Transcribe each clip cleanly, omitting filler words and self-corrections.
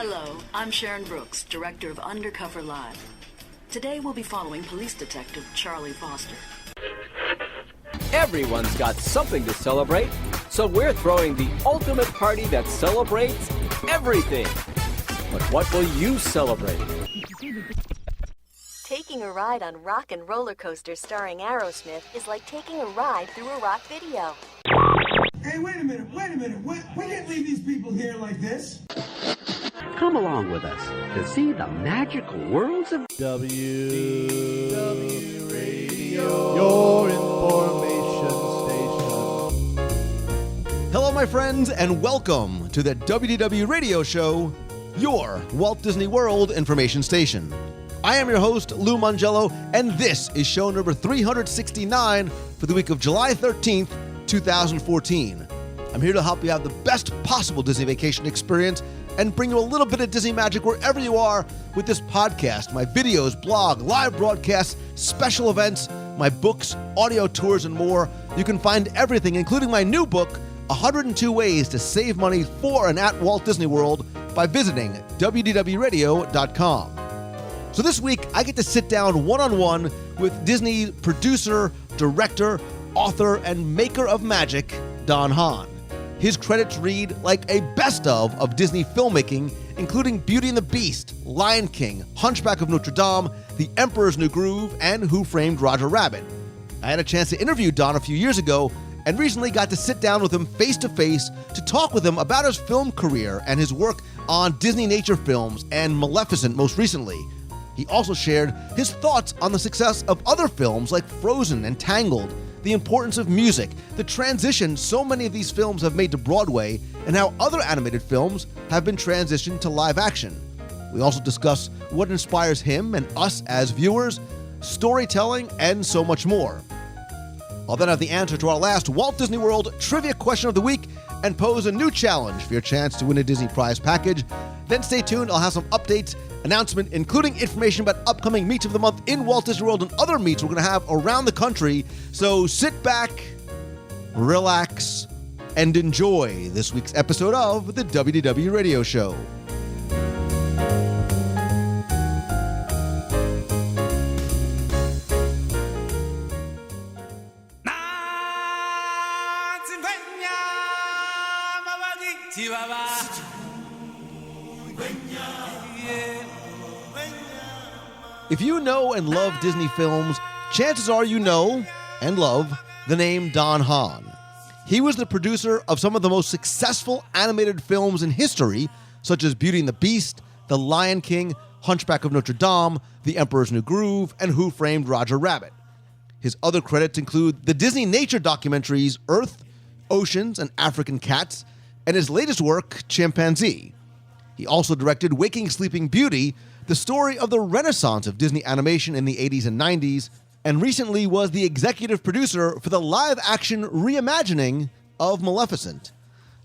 Hello, I'm Sharon Brooks, director of Undercover Live. Today we'll be following police detective Charlie Foster. Everyone's got something to celebrate, so we're throwing the ultimate party that celebrates everything. But what will you celebrate? Taking a ride on Rock and Roller Coaster starring Aerosmith is like taking a ride through a rock video. Hey, wait a minute. We can't leave these people here like this. Come along with us to see the magical worlds of WDW Radio, your information station. Hello, my friends, and welcome to the WDW Radio Show, your Walt Disney World information station. I am your host, Lou Mangello, and this is show number 369 for the week of July 13th, 2014. I'm here to help you have the best possible Disney vacation experience and bring you a little bit of Disney magic wherever you are with this podcast, my videos, blog, live broadcasts, special events, my books, audio tours, and more. You can find everything, including my new book, 102 Ways to Save Money for and at Walt Disney World, by visiting WDWRadio.com. So this week, I get to sit down one-on-one with Disney producer, director, author, and maker of magic, Don Hahn. His credits read like a best of Disney filmmaking, including Beauty and the Beast, Lion King, Hunchback of Notre Dame, The Emperor's New Groove, and Who Framed Roger Rabbit. I had a chance to interview Don a few years ago and recently got to sit down with him face-to-face to talk with him about his film career and his work on Disney nature films and Maleficent most recently. He also shared his thoughts on the success of other films like Frozen and Tangled, the importance of music, the transition so many of these films have made to Broadway, and how other animated films have been transitioned to live action. We also discuss what inspires him and us as viewers, storytelling, and so much more. I'll then have the answer to our last Walt Disney World Trivia Question of the Week and pose a new challenge for your chance to win a Disney prize package. Then stay tuned, I'll have some updates, announcement, including information about upcoming Meets of the Month in Walt Disney World and other meets we're going to have around the country. So sit back, relax, and enjoy this week's episode of the WDW Radio Show. If you know and love Disney films, chances are you know and love the name Don Hahn. He was the producer of some of the most successful animated films in history, such as Beauty and the Beast, The Lion King, Hunchback of Notre Dame, The Emperor's New Groove, and Who Framed Roger Rabbit. His other credits include the Disney nature documentaries Earth, Oceans, and African Cats, and his latest work, Chimpanzee. He also directed Waking Sleeping Beauty, the story of the renaissance of Disney animation in the 80s and 90s, and recently was the executive producer for the live-action reimagining of Maleficent.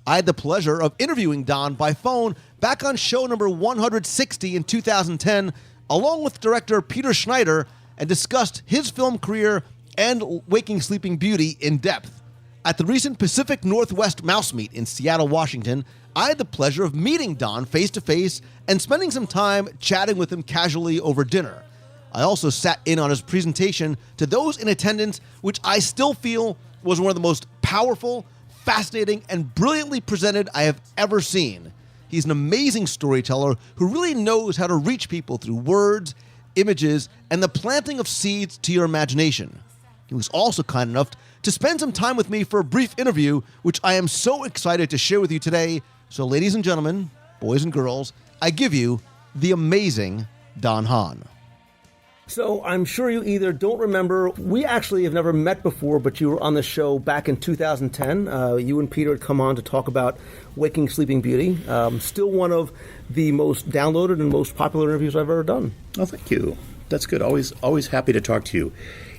I had the pleasure of interviewing Don by phone back on show number 160 in 2010, along with director Peter Schneider, and discussed his film career and Waking Sleeping Beauty in depth. At the recent Pacific Northwest Mouse Meet in Seattle, Washington, I had the pleasure of meeting Don face-to-face and spending some time chatting with him casually over dinner. I also sat in on his presentation to those in attendance, which I still feel was one of the most powerful, fascinating, and brilliantly presented I have ever seen. He's an amazing storyteller who really knows how to reach people through words, images, and the planting of seeds to your imagination. He was also kind enough to spend some time with me for a brief interview, which I am so excited to share with you today. So, ladies and gentlemen, boys and girls, I give you the amazing Don Hahn. So I'm sure you either don't remember, we actually have never met before, but you were on the show back in 2010. You and Peter had come on to talk about Waking Sleeping Beauty. Still one of the most downloaded and most popular interviews I've ever done. Oh, thank you. That's good. Always happy to talk to you,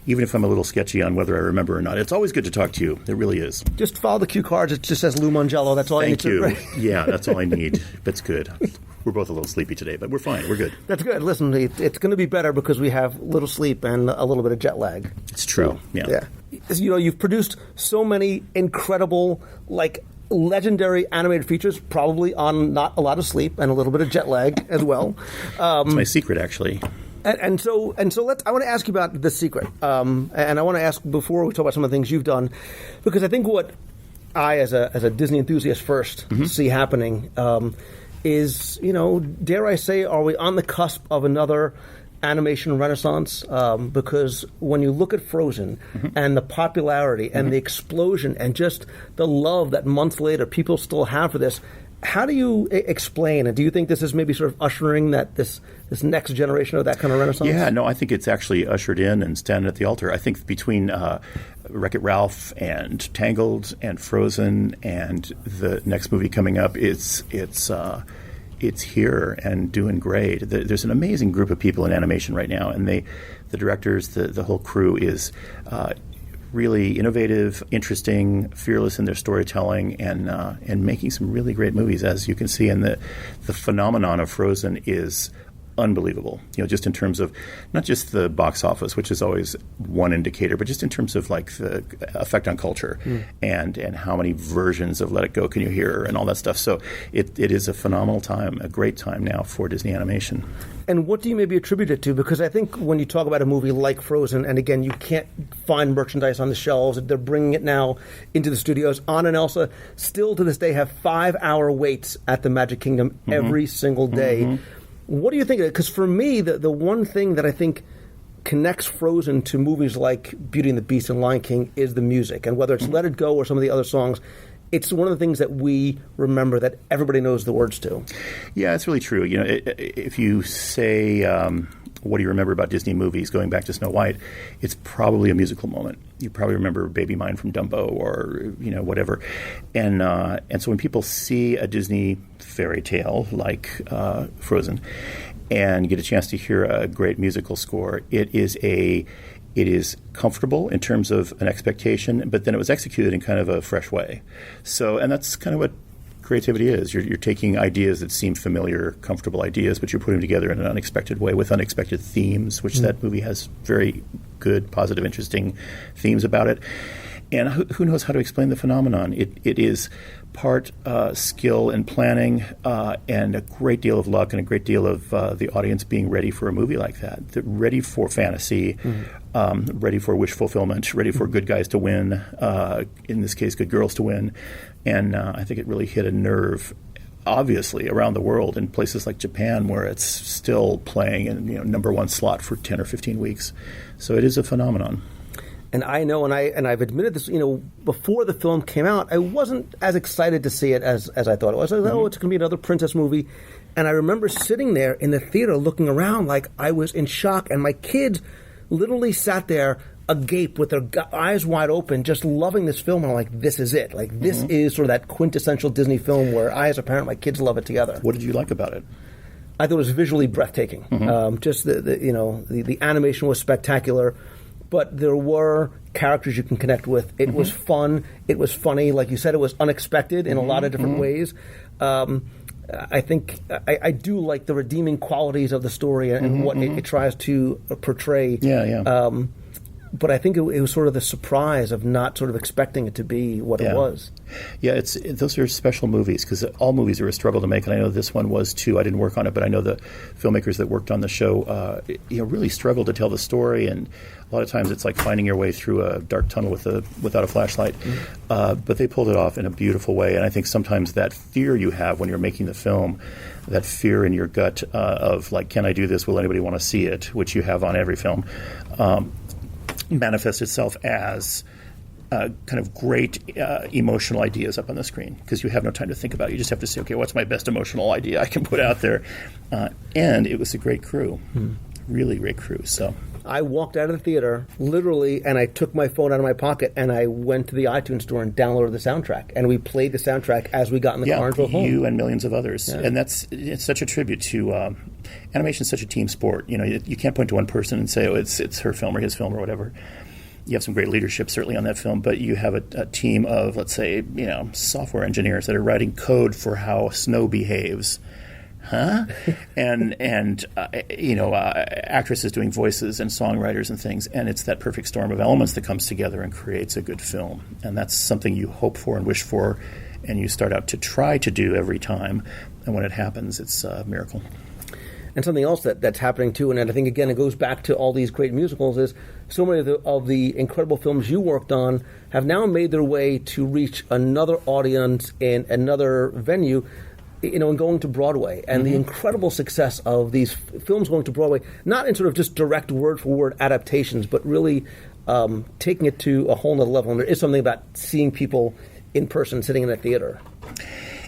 even if I'm a little sketchy on whether I remember or not. It's always good to talk to you. It really is. Just follow the cue cards. It just says Lou Mangello. That's all I need to. Thank you. Yeah, that's all I need. That's good. We're both a little sleepy today, but we're fine. We're good. That's good. Listen, it's going to be better because we have little sleep and a little bit of jet lag. It's true. Yeah. You know, you've produced so many incredible, legendary animated features, probably on not a lot of sleep and a little bit of jet lag as well. It's my secret, actually. And so I want to ask you about The Secret, and I want to ask before we talk about some of the things you've done, because I think what I, as a Disney enthusiast first, see happening is, dare I say, are we on the cusp of another animation renaissance? Because when you look at Frozen and the popularity and the explosion and just the love that months later people still have for this, how do you explain, and do you think this is maybe sort of ushering this next generation of that kind of renaissance? Yeah, no, I think it's actually ushered in and standing at the altar. I think between Wreck-It Ralph and Tangled and Frozen and the next movie coming up, it's here and doing great. There's an amazing group of people in animation right now, and the directors, the whole crew is really innovative, interesting, fearless in their storytelling, and making some really great movies, as you can see. And the phenomenon of Frozen is unbelievable, just in terms of not just the box office, which is always one indicator, but just in terms of like the effect on culture and how many versions of Let It Go can you hear and all that stuff. So it is a phenomenal time, a great time now for Disney animation. And what do you maybe attribute it to? Because I think when you talk about a movie like Frozen, and again, you can't find merchandise on the shelves, they're bringing it now into the studios. Anna and Elsa still to this day have 5-hour waits at the Magic Kingdom every single day. What do you think of it? Because for me, the one thing that I think connects Frozen to movies like Beauty and the Beast and Lion King is the music. And whether it's Let It Go or some of the other songs, it's one of the things that we remember that everybody knows the words to. Yeah, it's really true. If you say, what do you remember about Disney movies, going back to Snow White, it's probably a musical moment. You probably remember Baby Mine from Dumbo or, whatever. And so when people see a Disney fairy tale like Frozen and get a chance to hear a great musical score, it is comfortable in terms of an expectation, but then it was executed in kind of a fresh way. So, and that's kind of what creativity is. You're taking ideas that seem familiar, comfortable ideas, but you're putting them together in an unexpected way with unexpected themes, which that movie has very good, positive, interesting themes about it. And who knows how to explain the phenomenon? It is part skill and planning and a great deal of luck and a great deal of the audience being ready for a movie like that. Ready for fantasy, ready for wish fulfillment, ready for good guys to win, in this case, good girls to win. And I think it really hit a nerve, obviously, around the world in places like Japan, where it's still playing in number one slot for 10 or 15 weeks. So it is a phenomenon. And I know, and I've admitted this, before the film came out, I wasn't as excited to see it as I thought it was. I thought, it's going to be another princess movie. And I remember sitting there in the theater looking around like I was in shock. And my kids literally sat there agape with their eyes wide open, just loving this film. And I'm like, this is it. Like, this is sort of that quintessential Disney film where I, as a parent, my kids love it together. What did you like about it? I thought it was visually breathtaking. Just the animation was spectacular. But there were characters you can connect with. It was fun. It was funny. Like you said, it was unexpected in a lot of different ways. I think I do like the redeeming qualities of the story and what it tries to portray. But I think it was sort of the surprise of not sort of expecting it to be what it was. Yeah, those are special movies because all movies are a struggle to make, and I know this one was too. I didn't work on it, but I know the filmmakers that worked on the show really struggled to tell the story, and a lot of times it's like finding your way through a dark tunnel without a flashlight. But they pulled it off in a beautiful way, and I think sometimes that fear you have when you're making the film, that fear in your gut of like, can I do this? Will anybody want to see it? Which you have on every film. Manifests itself as kind of great emotional ideas up on the screen because you have no time to think about it. You just have to say, okay, what's my best emotional idea I can put out there? And it was a great crew, really great crew. So I walked out of the theater literally, and I took my phone out of my pocket and I went to the iTunes store and downloaded the soundtrack, and we played the soundtrack as we got in the car and drove home. You and millions of others, and it's such a tribute to animation. Is such a team sport. You can't point to one person and say, oh, it's her film or his film or whatever. You have some great leadership certainly on that film, but you have a team of, let's say, software engineers that are writing code for how snow behaves. and actresses doing voices and songwriters and things, and it's that perfect storm of elements that comes together and creates a good film, and that's something you hope for and wish for and you start out to try to do every time, and when it happens, it's a miracle. And something else that's happening too, and I think again it goes back to all these great musicals, is so many of the incredible films you worked on have now made their way to reach another audience in another venue, and going to Broadway. And the incredible success of these films going to Broadway, not in sort of just direct word-for-word adaptations, but really taking it to a whole nother level. And there is something about seeing people in person sitting in a theater.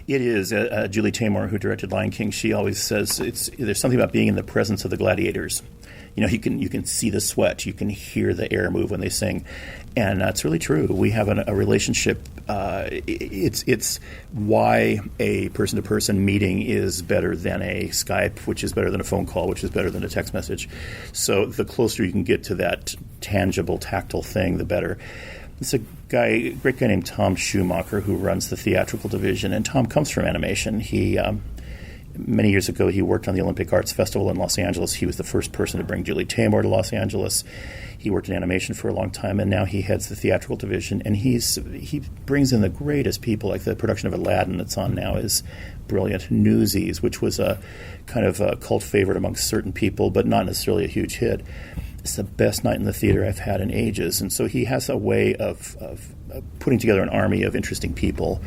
It is. Julie Taymor, who directed Lion King, she always says there's something about being in the presence of the gladiators. You can see the sweat, you can hear the air move when they sing, and that's really true. We have a relationship. It's why a person-to-person meeting is better than a Skype, which is better than a phone call, which is better than a text message. So the closer you can get to that tangible, tactile thing, the better. It's a great guy named Tom Schumacher who runs the theatrical division, and Tom comes from animation. He many years ago he worked on the Olympic Arts Festival in Los Angeles. He was the first person to bring Julie Taymor to Los Angeles. He worked in animation for a long time, and now he heads the theatrical division. And he brings in the greatest people, like the production of Aladdin that's on now is brilliant. Newsies, which was a kind of a cult favorite amongst certain people, but not necessarily a huge hit. It's the best night in the theater I've had in ages. And so he has a way of putting together an army of interesting people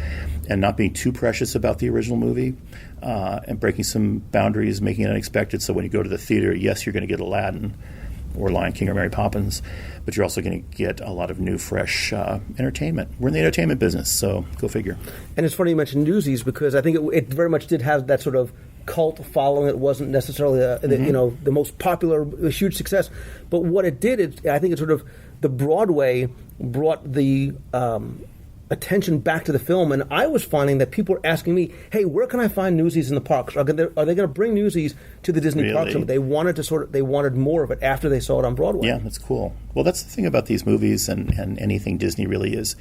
and not being too precious about the original movie and breaking some boundaries, making it unexpected. So when you go to the theater, yes, you're going to get Aladdin or Lion King or Mary Poppins, but you're also going to get a lot of new, fresh entertainment. We're in the entertainment business, so go figure. And it's funny you mentioned Newsies, because I think it very much did have that sort of cult following. It wasn't necessarily the most popular, huge success, but what it did, I think it's sort of the Broadway brought the attention back to the film, and I was finding that people were asking me, "Hey, where can I find Newsies in the parks? Are they going to bring Newsies to the Disney parks?" They wanted more of it after they saw it on Broadway. Yeah, that's cool. Well, that's the thing about these movies and anything Disney really is.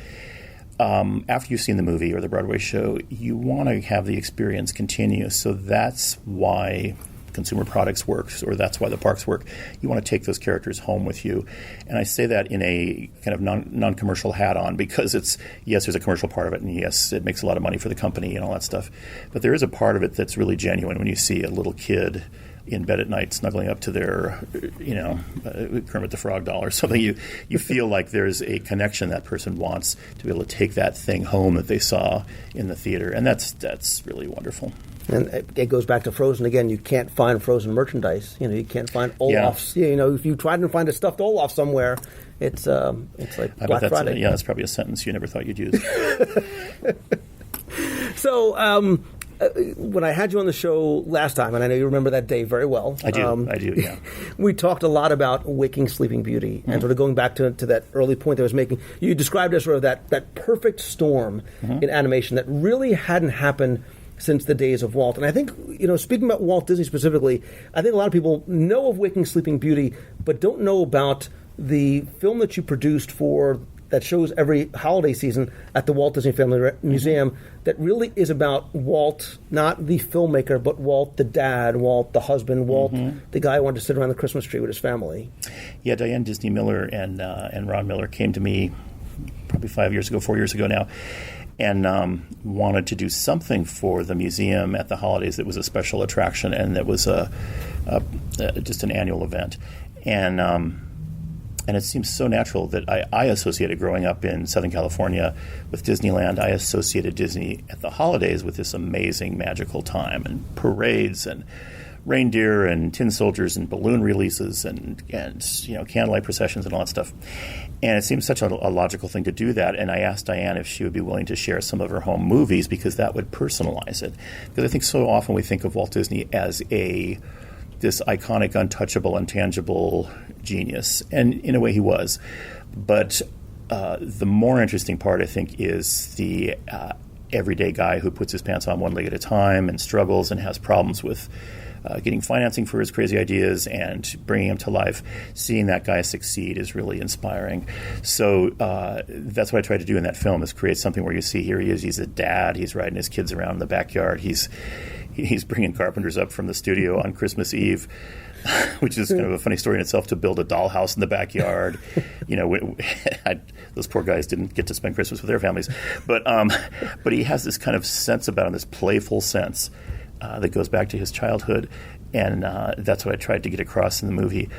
After you've seen the movie or the Broadway show, you want to have the experience continue. So that's why consumer products works, or that's why the parks work. You want to take those characters home with you. And I say that in a kind of non-commercial hat on, because yes, there's a commercial part of it, and yes, it makes a lot of money for the company and all that stuff. But there is a part of it that's really genuine when you see a little kid in bed at night snuggling up to their, Kermit the Frog doll or something. You feel like there's a connection that person wants to be able to take that thing home that they saw in the theater. And that's really wonderful. And it goes back to Frozen again. You can't find Frozen merchandise. You can't find Olaf's. Yeah. If you try to find a stuffed Olaf somewhere, it's like Black Friday. That's probably a sentence you never thought you'd use. So when I had you on the show last time, and I know you remember that day very well. I do, yeah. We talked a lot about Waking Sleeping Beauty, and sort of going back to that early point I was making. You described it as sort of that perfect storm in animation that really hadn't happened since the days of Walt. And I think, speaking about Walt Disney specifically, I think a lot of people know of Waking Sleeping Beauty, but don't know about the film that you produced that shows every holiday season at the Walt Disney Family Museum that really is about Walt, not the filmmaker, but Walt the dad, Walt the husband, Walt the guy who wanted to sit around the Christmas tree with his family. Yeah, Diane Disney Miller and Ron Miller came to me probably 4 years ago now, and wanted to do something for the museum at the holidays that was a special attraction and that was just an annual event. And it seems so natural that I associated growing up in Southern California with Disneyland. I associated Disney at the holidays with this amazing magical time and parades and reindeer and tin soldiers and balloon releases and candlelight processions and all that stuff. And it seemed such a logical thing to do that. And I asked Diane if she would be willing to share some of her home movies, because that would personalize it. Because I think so often we think of Walt Disney as this iconic, untouchable, intangible genius. And in a way he was. But the more interesting part, I think, is the everyday guy who puts his pants on one leg at a time and struggles and has problems with getting financing for his crazy ideas and bringing them to life. Seeing that guy succeed is really inspiring. So that's what I tried to do in that film, is create something where you see here he is, he's a dad, he's riding his kids around in the backyard, he's he's bringing carpenters up from the studio on Christmas Eve, which is kind of a funny story in itself, to build a dollhouse in the backyard. Those poor guys didn't get to spend Christmas with their families. But he has this kind of sense about him, this playful sense that goes back to his childhood. And that's what I tried to get across in the movie.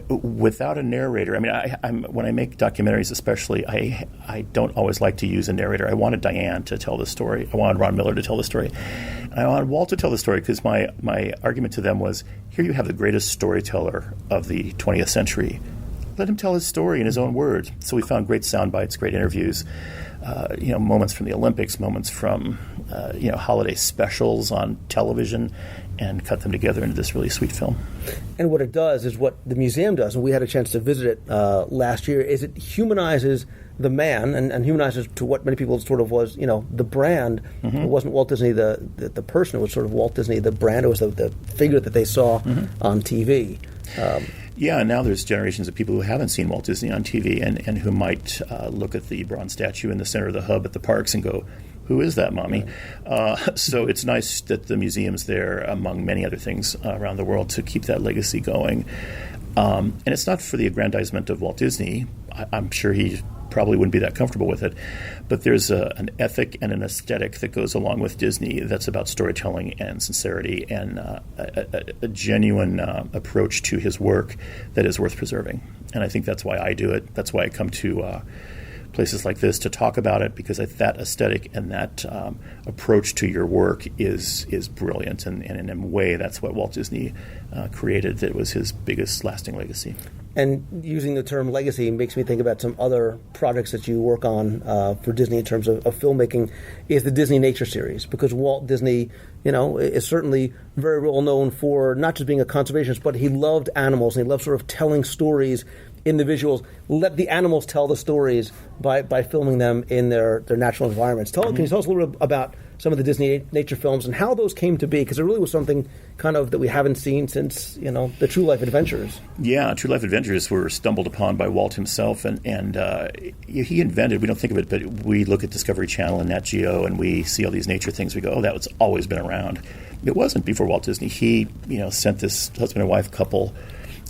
Without a narrator, I mean, when I make documentaries especially, I don't always like to use a narrator. I wanted Diane to tell the story. I wanted Ron Miller to tell the story. And I wanted Walt to tell the story because my argument to them was, here you have the greatest storyteller of the 20th century. Let him tell his story in his own words. So we found great sound bites, great interviews, moments from the Olympics, moments from holiday specials on television, and cut them together into this really sweet film. And what it does is what the museum does, and we had a chance to visit it last year, is it humanizes the man and humanizes to what many people sort of was, the brand. Mm-hmm. It wasn't Walt Disney the person, it was sort of Walt Disney the brand. It was the figure that they saw on TV. Yeah, and now there's generations of people who haven't seen Walt Disney on TV and who might look at the bronze statue in the center of the hub at the parks and go, who is that, Mommy? So it's nice that the museum's there, among many other things around the world, to keep that legacy going. And it's not for the aggrandizement of Walt Disney. I'm sure he probably wouldn't be that comfortable with it. But there's an ethic and an aesthetic that goes along with Disney that's about storytelling and sincerity and a genuine approach to his work that is worth preserving. And I think that's why I do it. That's why I come to places like this to talk about it, because that aesthetic and that approach to your work is brilliant. And in a way, that's what Walt Disney created. That was his biggest lasting legacy. And using the term legacy makes me think about some other projects that you work on for Disney in terms of filmmaking, is the Disney Nature series. Because Walt Disney, is certainly very well known for not just being a conservationist, but he loved animals and he loved sort of telling stories in the visuals. Let the animals tell the stories by filming them in their natural environments. Can you tell us a little bit about some of the Disney nature films and how those came to be? Because it really was something kind of that we haven't seen since, the True Life Adventures. Yeah, True Life Adventures were stumbled upon by Walt himself, and he invented, we don't think of it, but we look at Discovery Channel and Nat Geo, and we see all these nature things. We go, oh, that's always been around. It wasn't before Walt Disney. He, sent this husband and wife couple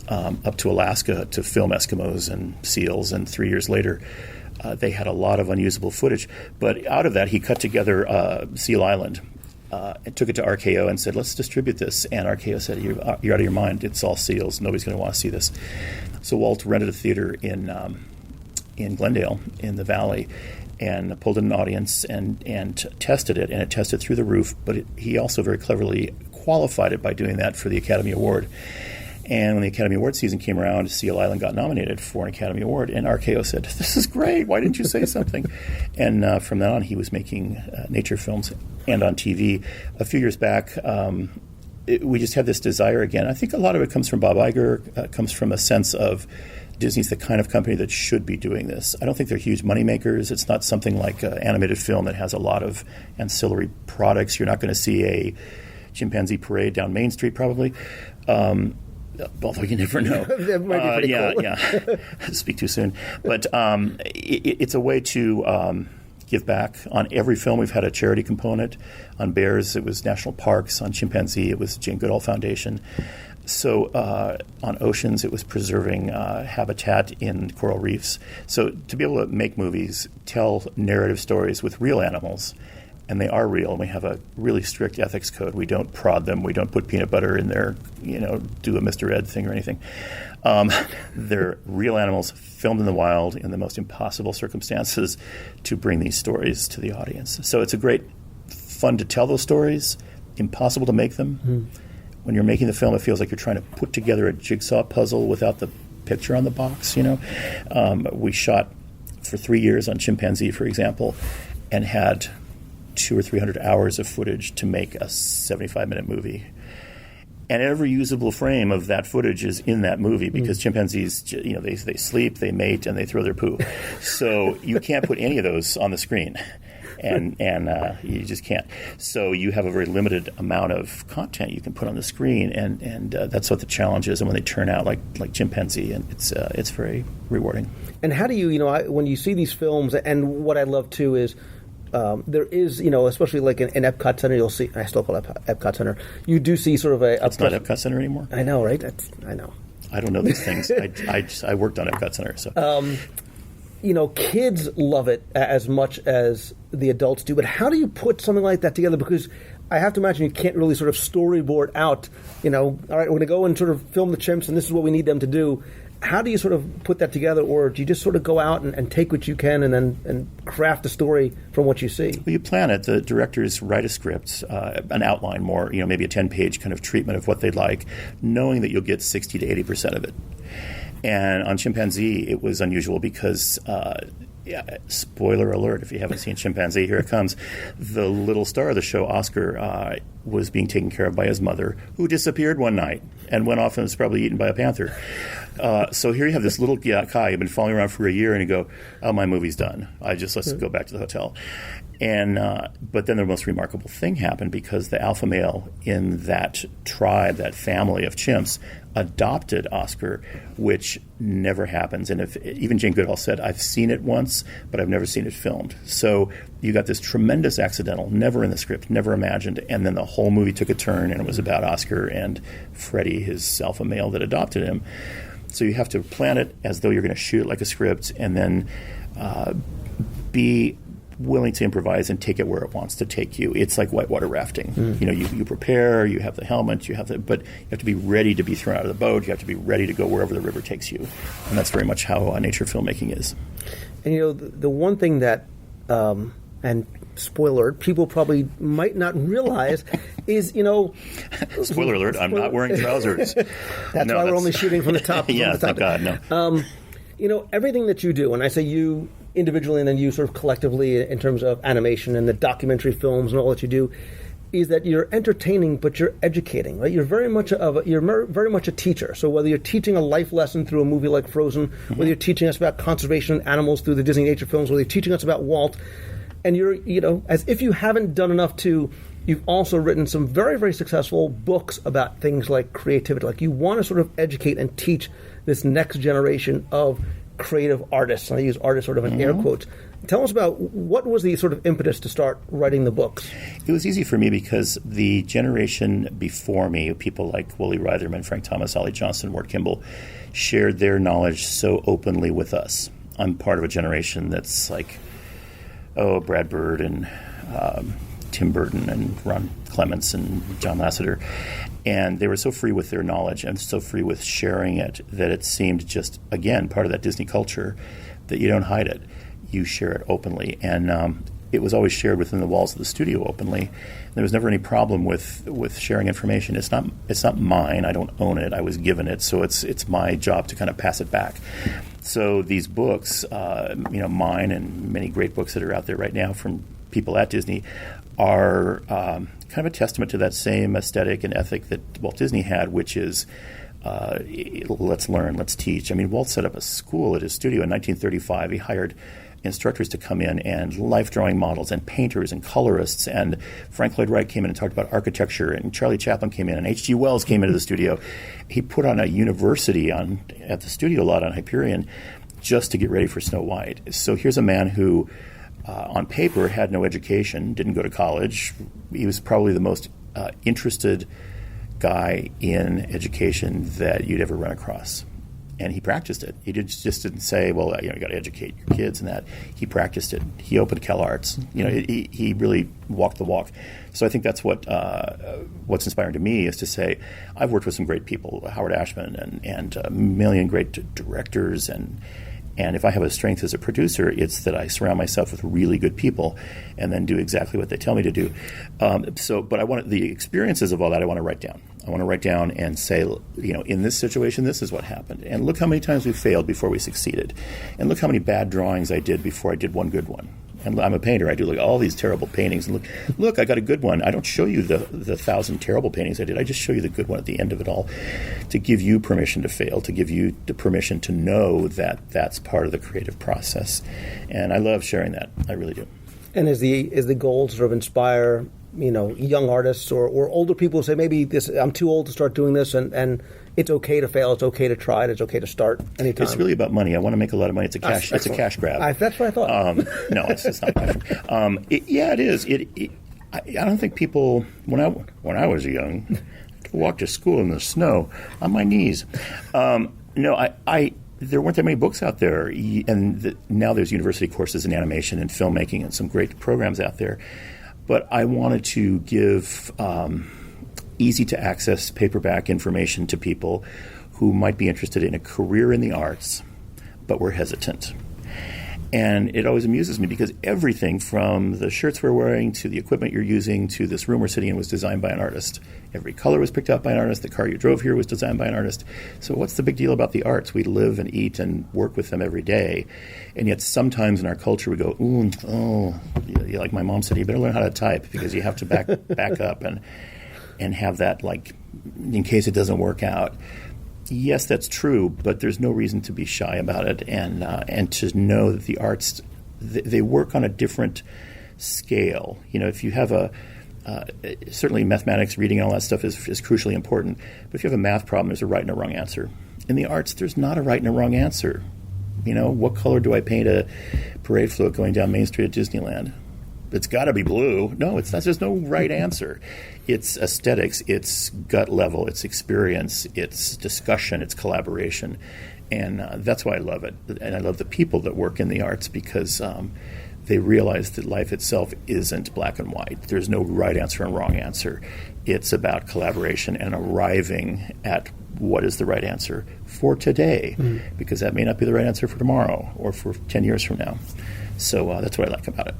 up to Alaska to film Eskimos and seals, and 3 years later, they had a lot of unusable footage. But out of that, he cut together Seal Island and took it to RKO and said, let's distribute this. And RKO said, you're out of your mind. It's all seals. Nobody's going to want to see this. So Walt rented a theater in Glendale in the valley and pulled in an audience and tested it. And it tested through the roof. But he also very cleverly qualified it by doing that for the Academy Award. And when the Academy Award season came around, Seal Island got nominated for an Academy Award. And RKO said, this is great. Why didn't you say something? And from then on, he was making nature films and on TV. A few years back, we just had this desire again. I think a lot of it comes from Bob Iger, comes from a sense of Disney's the kind of company that should be doing this. I don't think they're huge money makers. It's not something like an animated film that has a lot of ancillary products. You're not going to see a chimpanzee parade down Main Street, probably. Although you never know. That might be pretty cool. Yeah. Speak too soon. But it's a way to give back. On every film, we've had a charity component. On bears, it was national parks. On chimpanzee, it was Jane Goodall Foundation. So on oceans, it was preserving habitat in coral reefs. So to be able to make movies, tell narrative stories with real animals, and they are real, and we have a really strict ethics code. We don't prod them. We don't put peanut butter in there, do a Mr. Ed thing or anything. They're real animals filmed in the wild in the most impossible circumstances to bring these stories to the audience. So it's a great fun to tell those stories, impossible to make them. Mm. When you're making the film, it feels like you're trying to put together a jigsaw puzzle without the picture on the box, We shot for 3 years on chimpanzee, for example, and had 200 or 300 hours of footage to make a 75-minute movie. And every usable frame of that footage is in that movie because chimpanzees, they sleep, they mate, and they throw their poo. So you can't put any of those on the screen. And you just can't. So you have a very limited amount of content you can put on the screen, and that's what the challenge is. And when they turn out like chimpanzee, and it's very rewarding. And how do you, when you see these films, and what I love too is there is, especially like in Epcot Center, you'll see. I still call it Epcot Center. You do see sort of a. It's not Epcot Center anymore. I know, right? I know. I don't know these things. I worked on Epcot Center, so. Kids love it as much as the adults do. But how do you put something like that together? Because I have to imagine you can't really sort of storyboard out. All right, we're going to go and sort of film the chimps, and this is what we need them to do. How do you sort of put that together, or do you just sort of go out and take what you can and craft a story from what you see? Well, you plan it. The directors write a script, an outline more, maybe a 10-page kind of treatment of what they'd like, knowing that you'll get 60 to 80% of it. And on Chimpanzee, it was unusual because, spoiler alert, if you haven't seen Chimpanzee, here it comes. The little star of the show, Oscar, was being taken care of by his mother, who disappeared one night and went off and was probably eaten by a panther. So here you have this little guy who'd been following around for a year, and you go, oh, my movie's done. Let's go back to the hotel. And but then the most remarkable thing happened because the alpha male in that tribe, that family of chimps, adopted Oscar, which never happens. And even Jane Goodall said, I've seen it once, but I've never seen it filmed. So you got this tremendous accidental, never in the script, never imagined, and then the whole movie took a turn, and it was about Oscar and Freddie, his alpha male that adopted him. So you have to plan it as though you're going to shoot it like a script, and then be willing to improvise and take it where it wants to take you. It's like whitewater rafting. You prepare, you have the helmet, but you have to be ready to be thrown out of the boat. You have to be ready to go wherever the river takes you. And that's very much how nature filmmaking is. And the one thing that, and spoiler, people probably might not realize is, spoiler alert, I'm not wearing trousers. That's why we're only shooting from the top. Yeah, thank God, no. Everything that you do, and I say you individually and then you sort of collectively in terms of animation and the documentary films and all that you do, is that you're entertaining, but you're educating, right? You're very much a teacher. So whether you're teaching a life lesson through a movie like Frozen, whether you're teaching us about conservation and animals through the Disney nature films, whether you're teaching us about Walt, and you're, as if you haven't done enough to, you've also written some very, very successful books about things like creativity. Like you want to sort of educate and teach this next generation of creative artists. And I use artists sort of in air quotes. Tell us about what was the sort of impetus to start writing the books? It was easy for me because the generation before me, people like Willie Reitherman, Frank Thomas, Ollie Johnston, Ward Kimball, shared their knowledge so openly with us. I'm part of a generation that's like, Brad Bird and Tim Burton and Ron Clements and John Lasseter. And they were so free with their knowledge and so free with sharing it that it seemed just, again, part of that Disney culture that you don't hide it. You share it openly. And it was always shared within the walls of the studio openly. There was never any problem with sharing information. It's not mine. I don't own it. I was given it. So it's my job to kind of pass it back. So these books, mine and many great books that are out there right now from people at Disney are kind of a testament to that same aesthetic and ethic that Walt Disney had, which is let's learn, let's teach. I mean, Walt set up a school at his studio in 1935. He hired instructors to come in and life drawing models and painters and colorists, and Frank Lloyd Wright came in and talked about architecture, and Charlie Chaplin came in, and H.G. Wells came into the studio. He put on a university at the studio lot on Hyperion just to get ready for Snow White. So here's a man who on paper had no education, didn't go to college. He was probably the most interested guy in education that you'd ever run across. And he practiced it. He just didn't say, well, you got to educate your kids and that. He practiced it. He opened CalArts. He really walked the walk. So I think that's what's inspiring to me is to say, I've worked with some great people, Howard Ashman and a million great directors, and if I have a strength as a producer, it's that I surround myself with really good people and then do exactly what they tell me to do. But I want the experiences of all that I want to write down. I want to write down and say, in this situation, this is what happened. And look how many times we failed before we succeeded. And look how many bad drawings I did before I did one good one. And I'm a painter. I do all these terrible paintings. And look, I got a good one. I don't show you the 1,000 terrible paintings I did. I just show you the good one at the end of it all to give you permission to fail, to give you the permission to know that that's part of the creative process. And I love sharing that. I really do. And is the goal to sort of inspire young artists or older people who say maybe I'm too old to start doing this, and it's okay to fail, it's okay to try it, it's okay to start anytime. It's really about money. I want to make a lot of money. It's a cash grab. That's what I thought. No, it's not cash. It is. I don't think people when I was young, I could walk to school in the snow on my knees. There weren't that many books out there, and now there's university courses in animation and filmmaking and some great programs out there. But I wanted to give easy-to-access paperback information to people who might be interested in a career in the arts, but were hesitant. And it always amuses me because everything from the shirts we're wearing to the equipment you're using to this room we're sitting in was designed by an artist. Every color was picked out by an artist. The car you drove here was designed by an artist. So what's the big deal about the arts? We live and eat and work with them every day. And yet sometimes in our culture we go, like my mom said, you better learn how to type because you have to back up and have that, like, in case it doesn't work out. Yes, that's true, but there's no reason to be shy about it, and to know that the arts, they work on a different scale. If you have certainly mathematics, reading, and all that stuff is crucially important, but if you have a math problem, there's a right and a wrong answer. In the arts, there's not a right and a wrong answer. What color do I paint a parade float going down Main Street at Disneyland? It's got to be blue. No, it's not. There's no right answer. It's aesthetics, it's gut level, it's experience, it's discussion, it's collaboration. And that's why I love it. And I love the people that work in the arts because they realize that life itself isn't black and white. There's no right answer and wrong answer. It's about collaboration and arriving at what is the right answer for today, because that may not be the right answer for tomorrow or for 10 years from now. So that's what I like about it.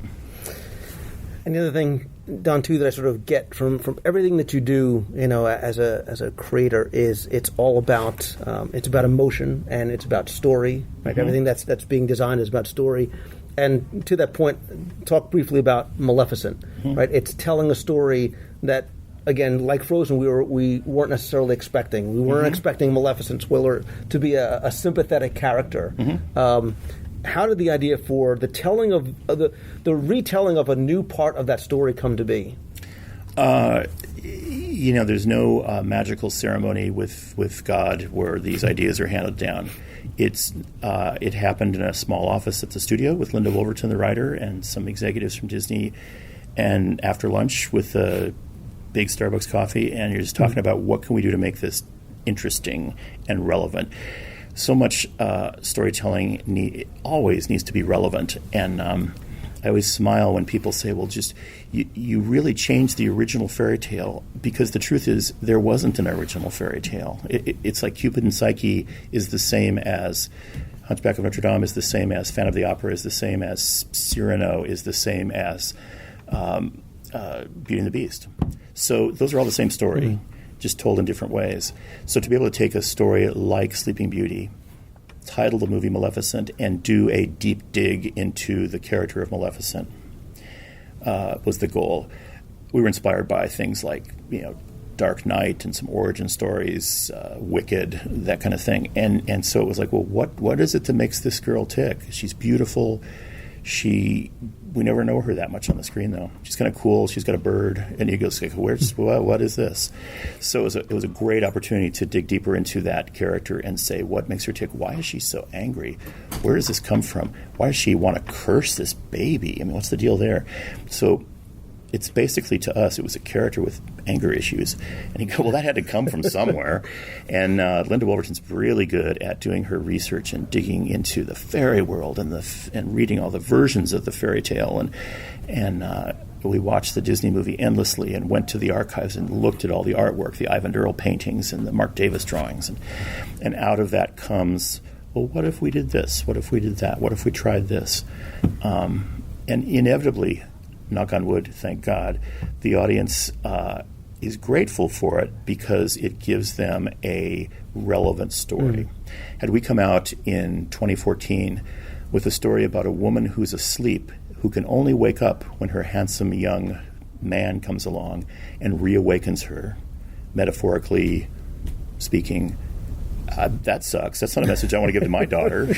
And the other thing, Don, too, that I sort of get from everything that you do, as a creator, is it's all about emotion and it's about story. Right? Mm-hmm. Everything that's being designed is about story. And to that point, talk briefly about Maleficent. Mm-hmm. Right? It's telling a story that, again, like Frozen, we weren't necessarily expecting. We weren't expecting Maleficent to be a sympathetic character. Mm-hmm. How did the idea for the telling of the retelling of a new part of that story come to be? There's no magical ceremony with God where these ideas are handed down. It happened in a small office at the studio with Linda Wolverton, the writer, and some executives from Disney, and after lunch with a big Starbucks coffee, and you're just talking about what can we do to make this interesting and relevant. So much storytelling always needs to be relevant, and I always smile when people say, well, just you really changed the original fairy tale, because the truth is there wasn't an original fairy tale. It's like Cupid and Psyche is the same as Hunchback of Notre Dame, is the same as Phantom of the Opera, is the same as Cyrano, is the same as Beauty and the Beast. So those are all the same story, just told in different ways. So to be able to take a story like Sleeping Beauty, title the movie Maleficent, and do a deep dig into the character of Maleficent was the goal. We were inspired by things like, Dark Knight and some origin stories, Wicked, that kind of thing. And so it was like, well, what is it that makes this girl tick? She's beautiful. We never know her that much on the screen, though. She's kind of cool. She's got a bird, and you go, what is this? So it was a great opportunity to dig deeper into that character and say, what makes her tick? Why is she so angry? Where does this come from? Why does she want to curse this baby? I mean, what's the deal there? So it's basically, to us, it was a character with anger issues. And you go, well, that had to come from somewhere. And Linda Wolverton's really good at doing her research and digging into the fairy world and reading all the versions of the fairy tale. And we watched the Disney movie endlessly and went to the archives and looked at all the artwork, the Ivan Durrell paintings and the Mark Davis drawings. And out of that comes, well, what if we did this? What if we did that? What if we tried this? And inevitably, knock on wood, thank God, the audience is grateful for it because it gives them a relevant story. Had we come out in 2014 with a story about a woman who's asleep, who can only wake up when her handsome young man comes along and reawakens her, metaphorically speaking, That sucks. That's not a message I want to give to my daughter.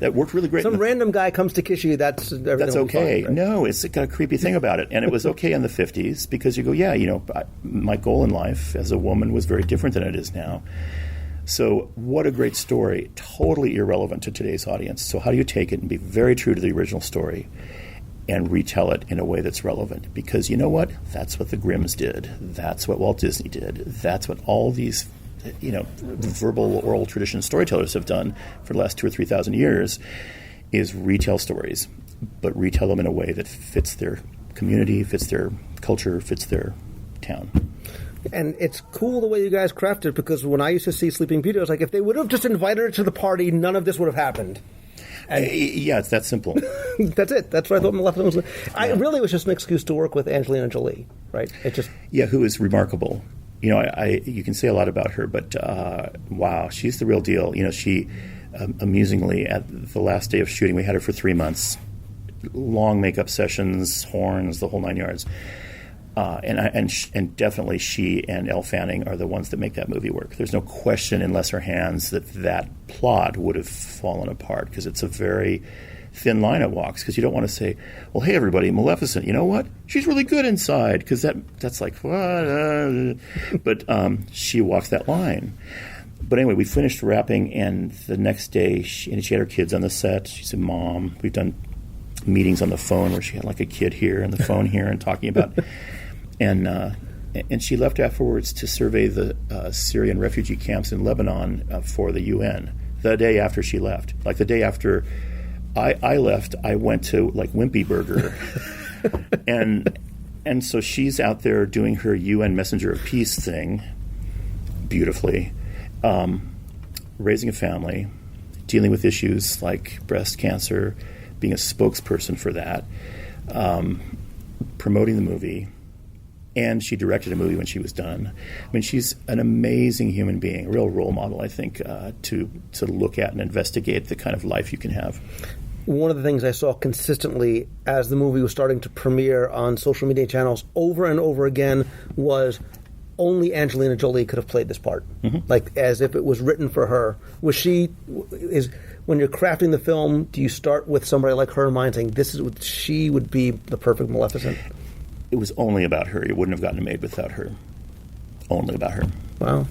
That worked really great. Some random guy comes to kiss you. That's okay. Fine, right? No, it's got a creepy thing about it, and it was okay in the 50s because you go, my goal in life as a woman was very different than it is now. So what a great story, totally irrelevant to today's audience. So how do you take it and be very true to the original story and retell it in a way that's relevant? Because you know what? That's what the Grimms did. That's what Walt Disney did. That's what all these verbal oral tradition storytellers have done for the last 2,000 or 3,000 years, is retell stories, but retell them in a way that fits their community, fits their culture, fits their town. And it's cool the way you guys crafted it, because when I used to see Sleeping Beauty, I was like, if they would have just invited her to the party, none of this would have happened. And yeah, it's that simple. That's it. That's what I thought Maleficent was. I really was just an excuse to work with Angelina Jolie, right? It just who is remarkable. You can say a lot about her, but wow, she's the real deal. She amusingly, at the last day of shooting, we had her for 3 months, long makeup sessions, horns, the whole 9 yards. And definitely she and Elle Fanning are the ones that make that movie work. There's no question in lesser hands that plot would have fallen apart, because it's a very thin line it walks, because you don't want to say, well, hey, everybody, Maleficent, you know what? She's really good inside, because that's like, what? But she walks that line. But anyway, we finished wrapping, and the next day, she had her kids on the set. She's a mom. We've done meetings on the phone where she had like a kid here and the phone here and talking about... And she left afterwards to survey the Syrian refugee camps in Lebanon for the UN. The day after she left, like the day after I left, I went to like Wimpy Burger, and so she's out there doing her UN Messenger of Peace thing, beautifully, raising a family, dealing with issues like breast cancer, being a spokesperson for that, promoting the movie. And she directed a movie when she was done. I mean, she's an amazing human being, a real role model, I think, to look at and investigate the kind of life you can have. One of the things I saw consistently as the movie was starting to premiere on social media channels over and over again was only Angelina Jolie could have played this part, like as if it was written for her. When you're crafting the film, do you start with somebody like her in mind, saying she would be the perfect Maleficent? It was only about her. It wouldn't have gotten made without her. Only about her. Wow.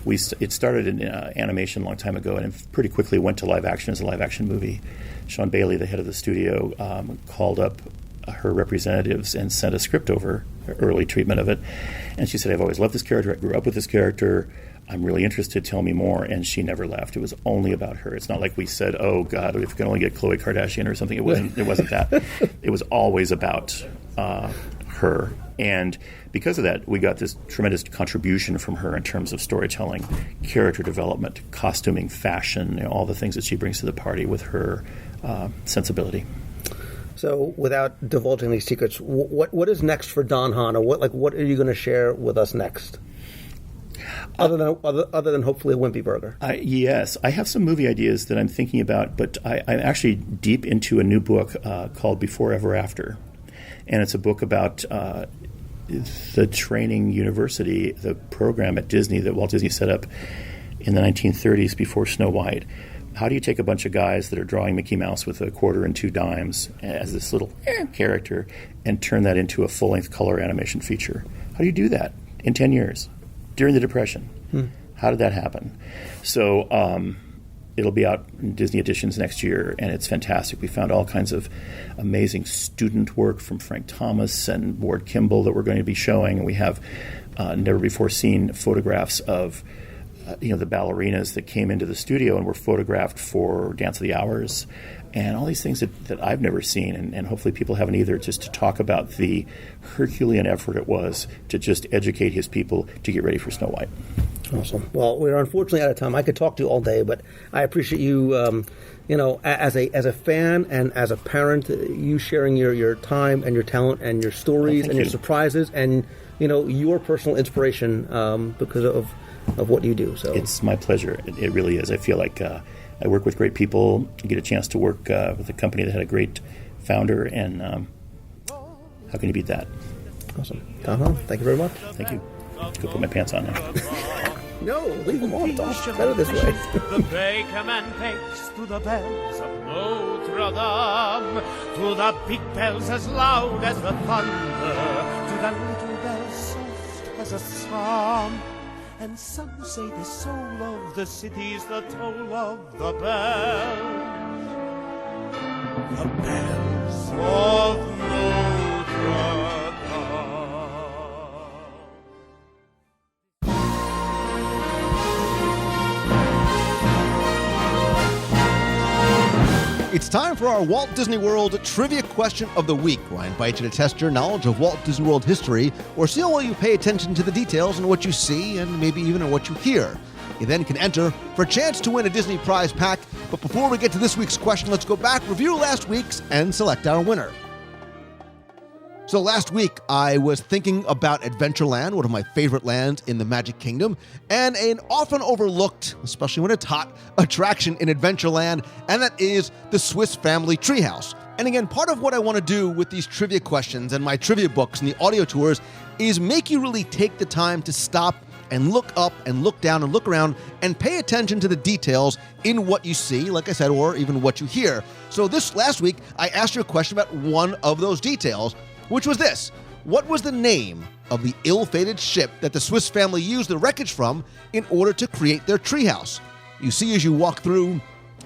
It started in animation a long time ago, and it pretty quickly went to live action as a live action movie. Sean Bailey, the head of the studio, called up her representatives and sent a script over, early treatment of it. And she said, I've always loved this character. I grew up with this character. I'm really interested. Tell me more. And she never left. It was only about her. It's not like we said, oh, God, if we can only get Khloe Kardashian or something. It wasn't that. It was always about her. And because of that, we got this tremendous contribution from her in terms of storytelling, character development, costuming, fashion, all the things that she brings to the party with her sensibility. So, without divulging these secrets, what is next for Don Hahn, or what are you going to share with us next? Other than hopefully a Wimpy Burger. Yes, I have some movie ideas that I'm thinking about, but I'm actually deep into a new book called Before Ever After. And it's a book about the training university, the program at Disney that Walt Disney set up in the 1930s before Snow White. How do you take a bunch of guys that are drawing Mickey Mouse with a quarter and 2 dimes as this little character and turn that into a full-length color animation feature? How do you do that in 10 years during the Depression? How did that happen? So it'll be out in Disney Editions next year, and it's fantastic. We found all kinds of amazing student work from Frank Thomas and Ward Kimball that we're going to be showing, and we have never-before-seen photographs of the ballerinas that came into the studio and were photographed for Dance of the Hours, and all these things that I've never seen, and hopefully people haven't either, just to talk about the Herculean effort it was to just educate his people to get ready for Snow White. Awesome. Well, we're unfortunately out of time. I could talk to you all day, but I appreciate you, as a fan and as a parent, you sharing your time and your talent and your stories and your surprises and, your personal inspiration because of what you do. So it's my pleasure. It really is. I feel like I work with great people. I get a chance to work with a company that had a great founder, and how can you beat that? Awesome. Don Hahn, thank you very much. Thank you. Go put my pants on now. No, leave them on. It's better this way. The bakerman bakes to the bells of Notre Dame, to the big bells as loud as the thunder, to the little bells soft as a psalm. And some say the soul of the city's the toll of the bells. The bells of Notre Dame. It's time for our Walt Disney World Trivia Question of the Week, where I invite you to test your knowledge of Walt Disney World history, or see how well you pay attention to the details and what you see, and maybe even in what you hear. You then can enter for a chance to win a Disney prize pack. But before we get to this week's question, let's go back, review last week's, and select our winner. So last week, I was thinking about Adventureland, one of my favorite lands in the Magic Kingdom, and an often overlooked, especially when it's hot, attraction in Adventureland, and that is the Swiss Family Treehouse. And again, part of what I want to do with these trivia questions and my trivia books and the audio tours is make you really take the time to stop and look up and look down and look around and pay attention to the details in what you see, like I said, or even what you hear. So this last week, I asked you a question about one of those details, which was this: what was the name of the ill-fated ship that the Swiss family used the wreckage from in order to create their treehouse? You see as you walk through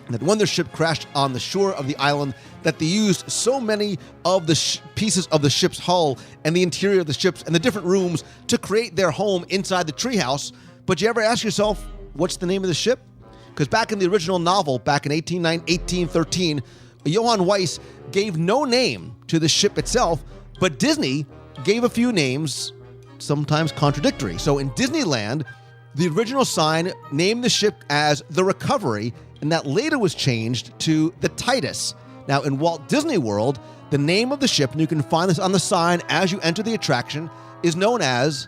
that when their ship crashed on the shore of the island, that they used so many of the pieces of the ship's hull and the interior of the ships and the different rooms to create their home inside the treehouse. But you ever ask yourself, what's the name of the ship? Because back in the original novel, back in 1813, Johann Weiss gave no name to the ship itself, but Disney gave a few names, sometimes contradictory. So in Disneyland, the original sign named the ship as the Recovery, and that later was changed to the Titus. Now in Walt Disney World, the name of the ship, and you can find this on the sign as you enter the attraction, is known as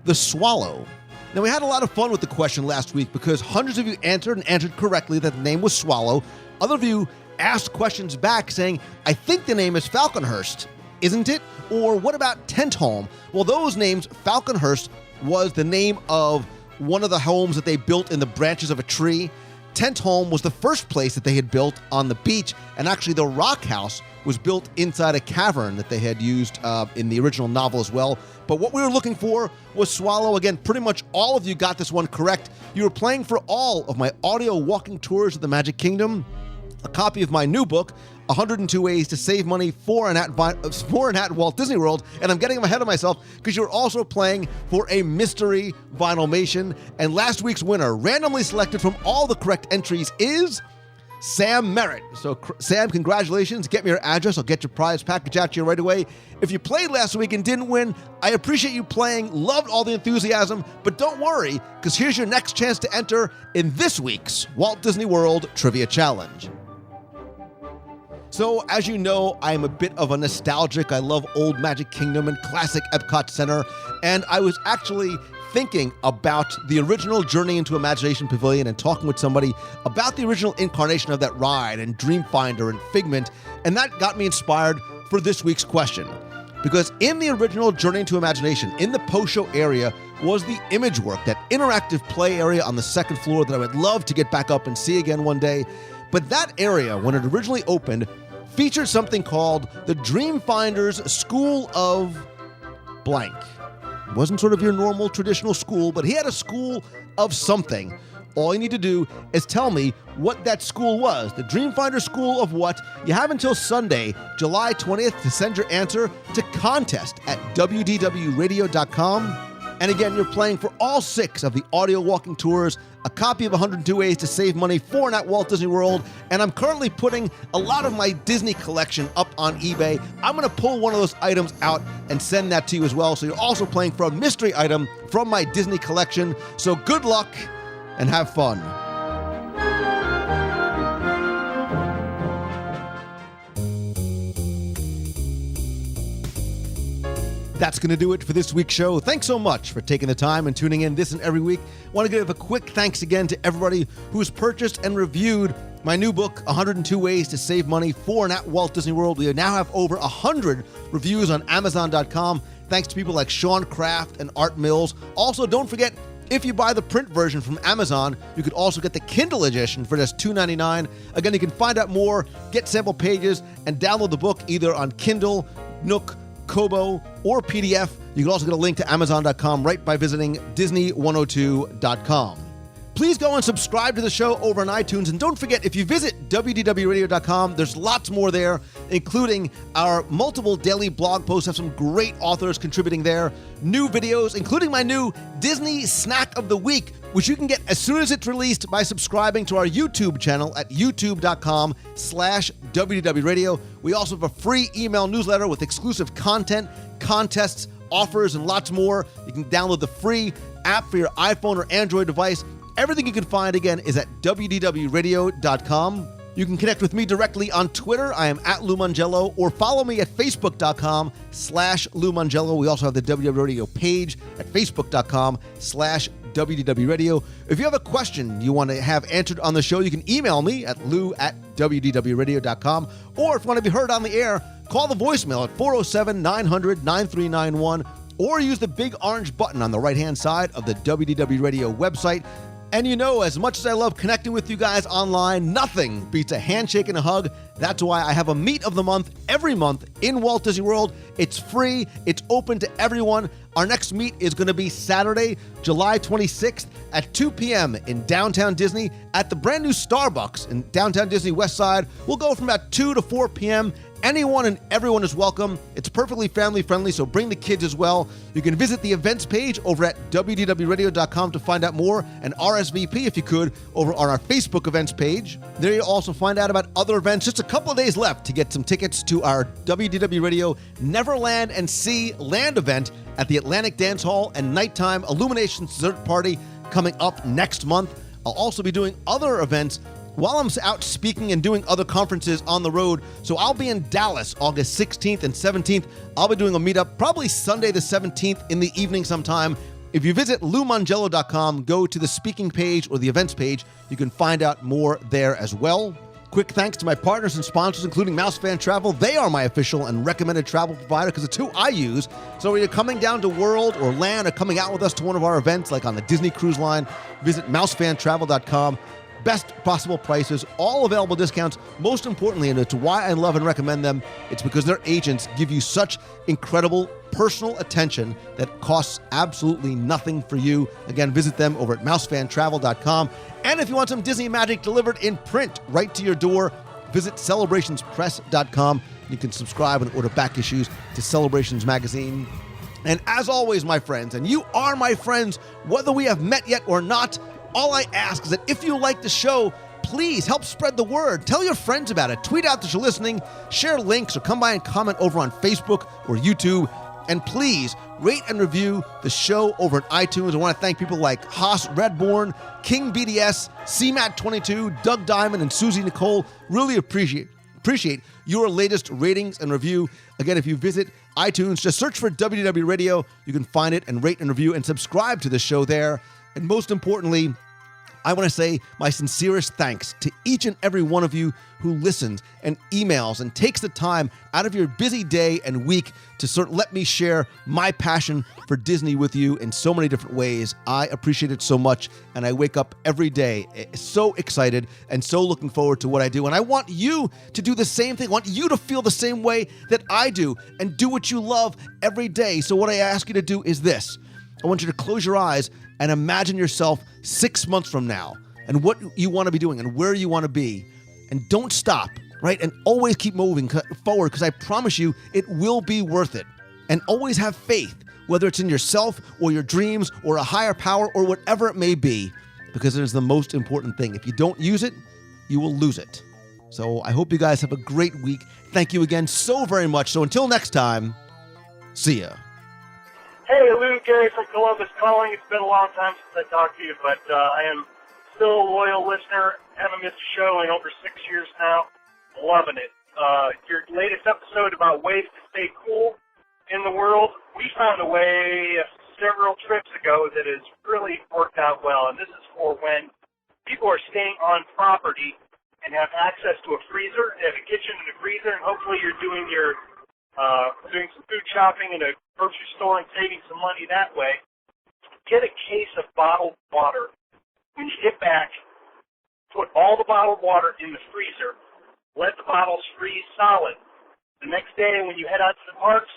the Swallow. Now we had a lot of fun with the question last week because hundreds of you answered correctly that the name was Swallow. Other of you asked questions back saying, I think the name is Falconhurst. Isn't it? Or what about Tentholm? Well, those names, Falconhurst was the name of one of the homes that they built in the branches of a tree. Tentholm was the first place that they had built on the beach, and actually the Rock House was built inside a cavern that they had used in the original novel as well. But what we were looking for was Swallow. Again, pretty much all of you got this one correct. You were playing for all of my audio walking tours of the Magic Kingdom, a copy of my new book, 102 Ways to Save Money for and at Walt Disney World. And I'm getting ahead of myself because you're also playing for a mystery Vinylmation. And last week's winner, randomly selected from all the correct entries, is Sam Merritt. So Sam, congratulations. Get me your address. I'll get your prize package out to you right away. If you played last week and didn't win, I appreciate you playing. Loved all the enthusiasm. But don't worry, because here's your next chance to enter in this week's Walt Disney World Trivia Challenge. So, as you know, I am a bit of a nostalgic. I love old Magic Kingdom and classic Epcot Center. And I was actually thinking about the original Journey into Imagination Pavilion and talking with somebody about the original incarnation of that ride and Dreamfinder and Figment. And that got me inspired for this week's question. Because in the original Journey into Imagination, in the post-show area, was the image work, that interactive play area on the second floor that I would love to get back up and see again one day. But that area, when it originally opened, featured something called the Dreamfinder's School of Blank. It wasn't sort of your normal traditional school, but he had a school of something. All you need to do is tell me what that school was. The Dreamfinder School of what? You have until Sunday, July 20th, to send your answer to contest@wdwradio.com. And again, you're playing for all 6 of the audio walking tours, a copy of 102 Ways to Save Money for and at Walt Disney World, and I'm currently putting a lot of my Disney collection up on eBay. I'm going to pull one of those items out and send that to you as well, so you're also playing for a mystery item from my Disney collection. So good luck and have fun. That's going to do it for this week's show. Thanks so much for taking the time and tuning in this and every week. I want to give a quick thanks again to everybody who's purchased and reviewed my new book, 102 Ways to Save Money for and at Walt Disney World. We now have over 100 reviews on Amazon.com, thanks to people like Sean Kraft and Art Mills. Also, don't forget, If you buy the print version from Amazon, you could also get the Kindle edition for just $2.99. Again, you can find out more, get sample pages, and download the book either on Kindle, Nook, Kobo, or PDF. You can also get a link to Amazon.com right by visiting Disney102.com. Please go and subscribe to the show over on iTunes. And don't forget, if you visit WDWRadio.com, there's lots more there, including our multiple daily blog posts. Have some great authors contributing there. New videos, including my new Disney Snack of the Week, which you can get as soon as it's released by subscribing to our YouTube channel at youtube.com/WDWRadio. We also have a free email newsletter with exclusive content, contests, offers, and lots more. You can download the free app for your iPhone or Android device. Everything you can find, again, is at WDWRadio.com. You can connect with me directly on Twitter. I am at Lou Mongello, or follow me at Facebook.com/Lou Mongello. We also have the WDW Radio page at Facebook.com/WDW Radio. If you have a question you want to have answered on the show, you can email me at lou@WDWRadio.com. Or if you want to be heard on the air, call the voicemail at 407-900-9391, or use the big orange button on the right-hand side of the WDW Radio website. And you know, as much as I love connecting with you guys online, nothing beats a handshake and a hug. That's why I have a Meet of the Month every month in Walt Disney World. It's free. It's open to everyone. Our next meet is going to be Saturday, July 26th at 2 p.m. in downtown Disney at the brand new Starbucks in downtown Disney West Side. We'll go from about 2 to 4 p.m. Anyone and everyone is welcome. It's perfectly family friendly, so bring the kids as well. You can visit the events page over at WDWRadio.com to find out more, and RSVP, if you could, over on our Facebook events page. There you'll also find out about other events. Just a couple of days left to get some tickets to our WDW Radio Neverland and Sea Land event at the Atlantic Dance Hall and Nighttime Illumination Dessert Party coming up next month. I'll also be doing other events while I'm out speaking and doing other conferences on the road. So I'll be in Dallas August 16th and 17th. I'll be doing a meetup probably Sunday the 17th in the evening sometime. If you visit LouMongello.com, go to the speaking page or the events page, you can find out more there as well. Quick thanks to my partners and sponsors, including Mousefan Travel. They are my official and recommended travel provider because it's who I use. So when you're coming down to World or Land or coming out with us to one of our events like on the Disney Cruise Line, visit MouseFanTravel.com. Best possible prices, all available discounts. Most importantly, and it's why I love and recommend them, it's because their agents give you such incredible personal attention that costs absolutely nothing for you. Again, visit them over at MouseFanTravel.com. And if you want some Disney magic delivered in print right to your door, visit CelebrationsPress.com. You can subscribe and order back issues to Celebrations Magazine. And as always, my friends, and you are my friends, whether we have met yet or not, all I ask is that if you like the show, please help spread the word. Tell your friends about it. Tweet out that you're listening. Share links or come by and comment over on Facebook or YouTube. And please rate and review the show over at iTunes. I want to thank people like Haas Redborn, King BDS, CMAT22, Doug Diamond, and Susie Nicole. Really appreciate your latest ratings and review. Again, if you visit iTunes, just search for WDW Radio. You can find it and rate and review and subscribe to the show there. And most importantly, I want to say my sincerest thanks to each and every one of you who listens and emails and takes the time out of your busy day and week to let me share my passion for Disney with you in so many different ways. I appreciate it so much, and I wake up every day so excited and so looking forward to what I do. And I want you to do the same thing. I want you to feel the same way that I do and do what you love every day. So what I ask you to do is this. I want you to close your eyes and imagine yourself 6 months from now and what you want to be doing and where you want to be. And don't stop, right? And always keep moving forward, because I promise you it will be worth it. And always have faith, whether it's in yourself or your dreams or a higher power or whatever it may be, because it is the most important thing. If you don't use it, you will lose it. So I hope you guys have a great week. Thank you again so very much. So until next time, see ya. Hey, Lou, Gary from Columbus calling. It's been a long time since I talked to you, but I am still a loyal listener. Haven't missed a show in over 6 years now. Loving it. Your latest episode about ways to stay cool in the world, we found a way several trips ago that has really worked out well, and this is for when people are staying on property and have access to a freezer. They have a kitchen and a freezer, and hopefully you're doing some food shopping in a grocery store and saving some money that way. get a case of bottled water. When you get back, put all the bottled water in the freezer. Let the bottles freeze solid. The next day when you head out to the parks,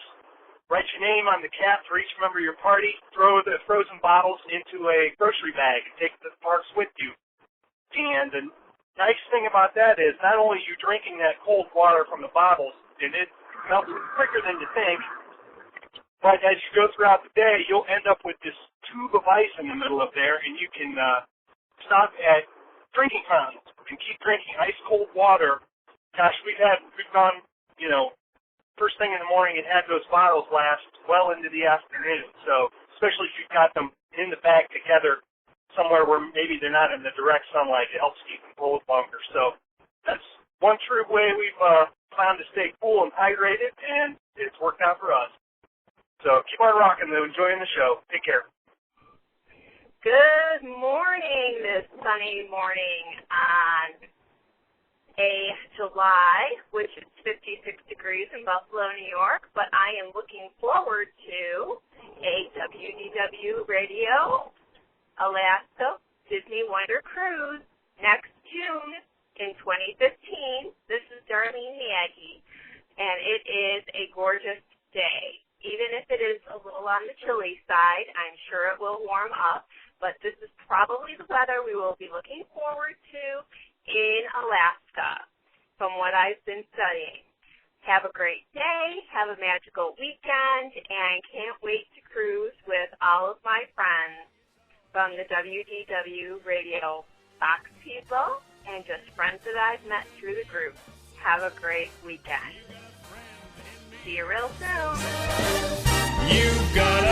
write your name on the cap for each member of your party, throw the frozen bottles into a grocery bag, and take the parks with you. And the nice thing about that is not only are you drinking that cold water from the bottles, and it melts quicker than you think, but as you go throughout the day, you'll end up with this tube of ice in the middle of there, and you can stop at drinking fountains and keep drinking ice cold water. Gosh, we've gone, first thing in the morning and had those bottles last well into the afternoon. So, especially if you've got them in the bag together somewhere where maybe they're not in the direct sunlight, it helps keep them cold longer. So, that's one true way we've found to stay cool and hydrated, and it's worked out for us. So, keep on rocking, though. Enjoying the show. Take care. Good morning this sunny morning on July, which is 56 degrees in Buffalo, New York, but I am looking forward to a WDW Radio Alaska Disney Wonder Cruise next June in 2015. This is Darlene Nagy, and it is a gorgeous day. Even if it is a little on the chilly side, I'm sure it will warm up, but this is probably the weather we will be looking forward to in Alaska, from what I've been studying. Have a great day, have a magical weekend, and can't wait to cruise with all of my friends from the WDW Radio Box people and just friends that I've met through the group. Have a great weekend. See you real soon. You've got